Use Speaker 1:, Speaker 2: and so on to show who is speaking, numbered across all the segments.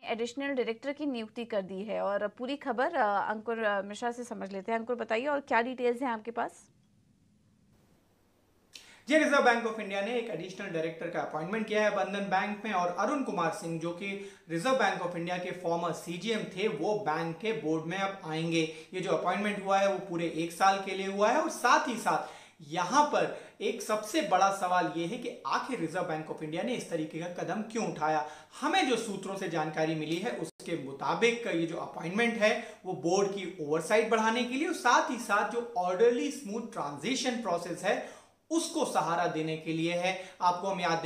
Speaker 1: Additional director की नियुक्ति कर दी है और पूरी खबर अंकुर मिश्रा से समझ लेते हैं। अंकुर, बताइए और क्या डिटेल्स हैं आपके पास?
Speaker 2: जी, रिजर्व बैंक ऑफ इंडिया ने एक एडिशनल डायरेक्टर का अपॉइंटमेंट किया है बंधन बैंक में, और अरुण कुमार सिंह जो कि रिजर्व बैंक ऑफ इंडिया के फॉर्मर सीजीएम थे, वो बैंक के बोर्ड में अब आएंगे। ये जो अपॉइंटमेंट हुआ है वो पूरे 1 साल के लिए हुआ है। और साथ ही साथ यहां पर एक सबसे बड़ा सवाल यह है कि आखिर रिजर्व बैंक ऑफ इंडिया ने इस तरीके का कदम क्यों उठाया। हमें जो सूत्रों से जानकारी मिली है उसके मुताबिक ये जो अपॉइंटमेंट है वो बोर्ड की ओवरसाइट बढ़ाने के लिए, और साथ ही साथ जो ऑर्डरली स्मूथ ट्रांजिशन प्रोसेस है उसको सहारा देने के लिए है। आपको हम याद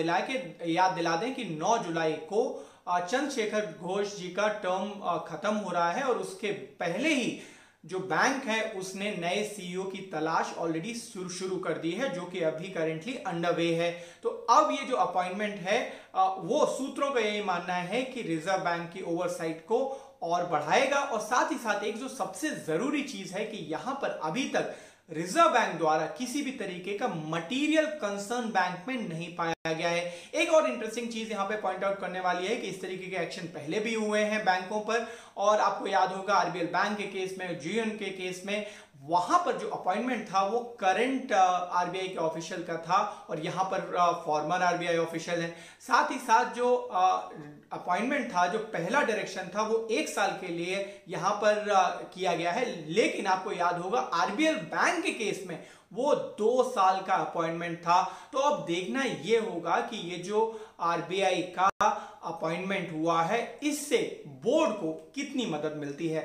Speaker 2: दिला दें कि 9 जुलाई को चंद्रशेखर घोष जी का टर्म खत्म हो रहा है, और उसके पहले ही जो बैंक है उसने नए सीईओ की तलाश ऑलरेडी शुरू कर दी है, जो कि अभी करेंटली अंडरवे है। तो अब ये जो अपॉइंटमेंट है वो सूत्रों का यही मानना है कि रिजर्व बैंक की ओवरसाइट को और बढ़ाएगा। और साथ ही साथ एक जो सबसे जरूरी चीज है कि यहां पर अभी तक रिजर्व बैंक द्वारा किसी भी तरीके का मटेरियल कंसर्न बैंक में नहीं पाया गया है। एक और इंटरेस्टिंग चीज यहां पे पॉइंट आउट करने वाली है कि इस तरीके के एक्शन पहले भी हुए हैं बैंकों पर, और आपको याद होगा आरबीएल बैंक के केस में, जीएन के केस में, वहां पर जो अपॉइंटमेंट था वो करंट आरबीआई के ऑफिशियल का था, और यहां पर फॉर्मर आरबीआई ऑफिशियल है। साथ ही साथ जो अपॉइंटमेंट था, जो पहला डायरेक्शन था, वो 1 साल के लिए यहां पर किया गया है। लेकिन आपको याद होगा आरबीएल बैंक के केस में वो 2 साल का अपॉइंटमेंट था। तो अब देखना यह होगा कि ये जो आरबीआई का अपॉइंटमेंट हुआ है इससे बोर्ड को कितनी मदद मिलती है।